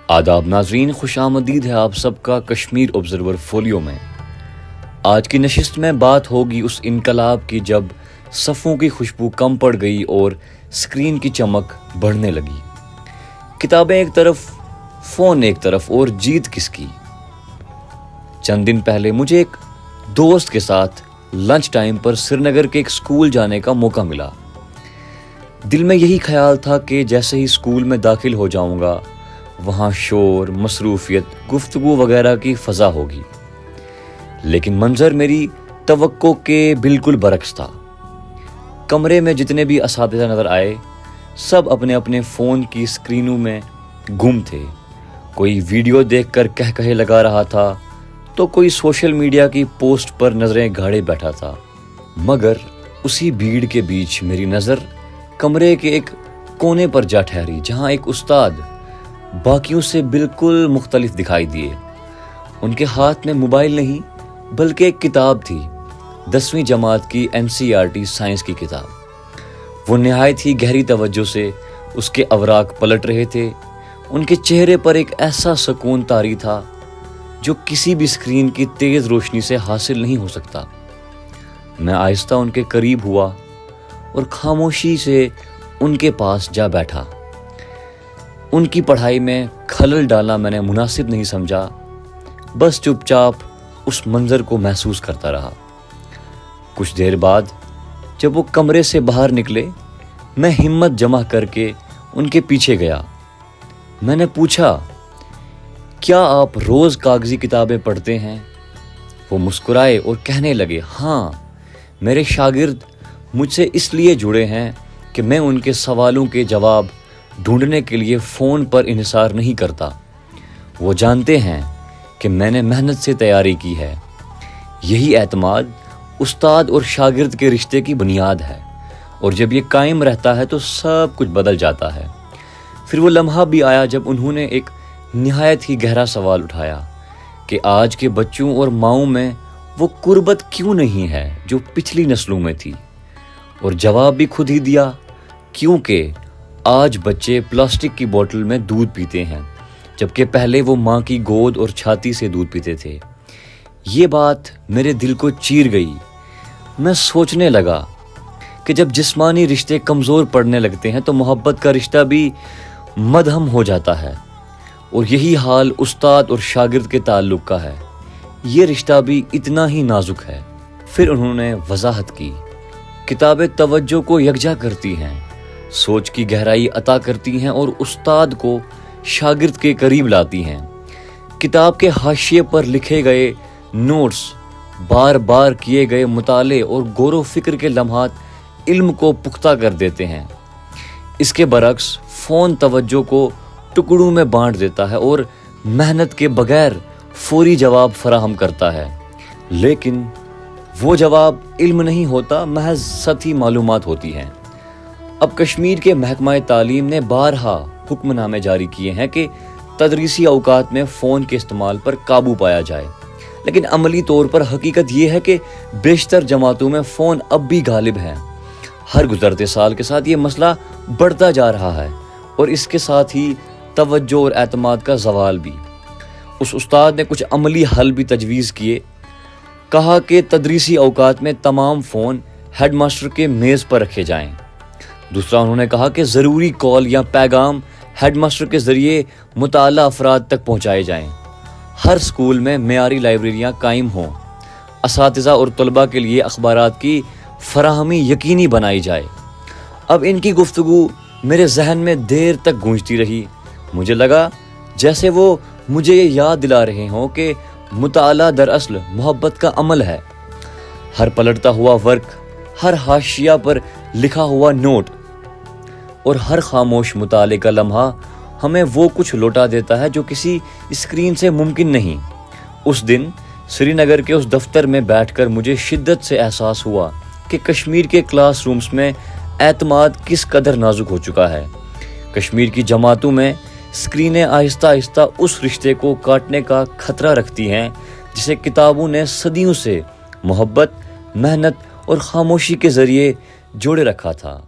आदाब नाजरीन, खुश आमदीद है आप सबका कश्मीर ऑब्जर्वर फोलियो में। आज की नशिस्त में बात होगी उस इनकलाब की जब सफ़ों की खुशबू कम पड़ गई और स्क्रीन की चमक बढ़ने लगी। किताबें एक तरफ, फ़ोन एक तरफ, और जीत किसकी। चंद दिन पहले मुझे एक दोस्त के साथ लंच टाइम पर श्रीनगर के एक स्कूल जाने का मौका मिला। दिल में यही ख्याल था कि जैसे ही स्कूल में दाखिल हो जाऊंगा वहाँ शोर, मसरूफियत, गुफ्तगू वगैरह की फ़ज़ा होगी। लेकिन मंज़र मेरी तवक्को के बिल्कुल बरक्स था। कमरे में जितने भी असातिज़ा नज़र आए सब अपने अपने फ़ोन की स्क्रीनों में गुम थे। कोई वीडियो देखकर कहकहे लगा रहा था तो कोई सोशल मीडिया की पोस्ट पर नज़रें गाड़े बैठा था। मगर उसी भीड़ के बीच मेरी नज़र कमरे के एक कोने पर जा ठहरी जहाँ एक उस्ताद बाकियों से बिल्कुल मुख्तलिफ दिखाई दिए। उनके हाथ में मोबाइल नहीं बल्कि एक किताब थी, 10वीं जमात की NCERT साइंस की किताब। वो निहायत ही गहरी तवज्जो से उसके अवराक पलट रहे थे। उनके चेहरे पर एक ऐसा सुकून तारी था जो किसी भी स्क्रीन की तेज़ रोशनी से हासिल नहीं हो सकता। मैं आहिस्ता उनके करीब हुआ और खामोशी से उनके पास जा बैठा। उनकी पढ़ाई में खलल डालना मैंने मुनासिब नहीं समझा, बस चुपचाप उस मंज़र को महसूस करता रहा। कुछ देर बाद जब वो कमरे से बाहर निकले, मैं हिम्मत जमा करके उनके पीछे गया। मैंने पूछा, क्या आप रोज़ कागज़ी किताबें पढ़ते हैं? वो मुस्कुराए और कहने लगे, हाँ, मेरे शागिर्द मुझसे इसलिए जुड़े हैं कि मैं उनके सवालों के जवाब ढूंढने के लिए फ़ोन पर इन्हिसार नहीं करता। वो जानते हैं कि मैंने मेहनत से तैयारी की है। यही एतमाद उस्ताद और शागिर्द के रिश्ते की बुनियाद है, और जब ये कायम रहता है तो सब कुछ बदल जाता है। फिर वो लम्हा भी आया जब उन्होंने एक निहायत ही गहरा सवाल उठाया कि आज के बच्चों और माओं में वो कुर्बत क्यों नहीं है जो पिछली नस्लों में थी। और जवाब भी खुद ही दिया, क्योंकि आज बच्चे प्लास्टिक की बोतल में दूध पीते हैं जबकि पहले वो माँ की गोद और छाती से दूध पीते थे। ये बात मेरे दिल को चीर गई। मैं सोचने लगा कि जब जिस्मानी रिश्ते कमज़ोर पड़ने लगते हैं तो मोहब्बत का रिश्ता भी मदहम हो जाता है, और यही हाल उस्ताद और शागिर्द के ताल्लुक़ का है। ये रिश्ता भी इतना ही नाजुक है। फिर उन्होंने वजाहत की, किताबें तवज्जो को यकजा करती हैं, सोच की गहराई अता करती हैं और उस्ताद को शागिर्द के करीब लाती हैं। किताब के हाशिए पर लिखे गए नोट्स, बार बार किए गए मुताले और गौर व फिक्र के लम्हात इल्म को पुख्ता कर देते हैं। इसके बरक्स फ़ोन तवज्जो को टुकड़ों में बांट देता है और मेहनत के बगैर फौरी जवाब फराहम करता है। लेकिन वो जवाब इल्म नहीं होता, महज सतही मालूमात होती हैं। अब कश्मीर के महकमा तालीम ने बारहा हुक्मनामे जारी किए हैं कि तदरीसी औकात में फ़ोन के इस्तेमाल पर काबू पाया जाए, लेकिन अमली तौर पर हकीकत ये है कि बेशतर जमातों में फ़ोन अब भी गालिब है। हर गुज़रते साल के साथ ये मसला बढ़ता जा रहा है और इसके साथ ही तवज्जो और एतमाद का ज़वाल भी। उस उस्ताद ने कुछ अमली हल भी तजवीज़ किए। कहा कि तदरीसी औकात में तमाम फ़ोन हेडमास्टर के मेज़ पर रखे जाएं। दूसरा, उन्होंने कहा कि ज़रूरी कॉल या पैगाम हेडमास्टर के ज़रिए मुताल्ला अफराद तक पहुँचाए जाएं। हर स्कूल में मेयारी लाइब्रेरियाँ कायम हों। असातिज़ा और तलबा के लिए अखबारात की फराहमी यकीनी बनाई जाए। अब इनकी गुफ्तगू मेरे जहन में देर तक गूंजती रही। मुझे लगा जैसे वो मुझे ये याद दिला रहे हों कि मुताला दरअसल मोहब्बत का अमल है। हर पलटता हुआ वर्क, हर हाशिया पर लिखा हुआ नोट और हर खामोश मुताले का लम्हा हमें वो कुछ लौटा देता है जो किसी स्क्रीन से मुमकिन नहीं। उस दिन श्रीनगर के उस दफ्तर में बैठकर मुझे शिद्दत से एहसास हुआ कि कश्मीर के क्लासरूम्स में एतमाद किस कदर नाजुक हो चुका है। कश्मीर की जमातों में स्क्रीनें आहिस्ता आहिस्ता उस रिश्ते को काटने का खतरा रखती हैं जिसे किताबों ने सदियों से मोहब्बत, मेहनत और खामोशी के ज़रिए जोड़े रखा था।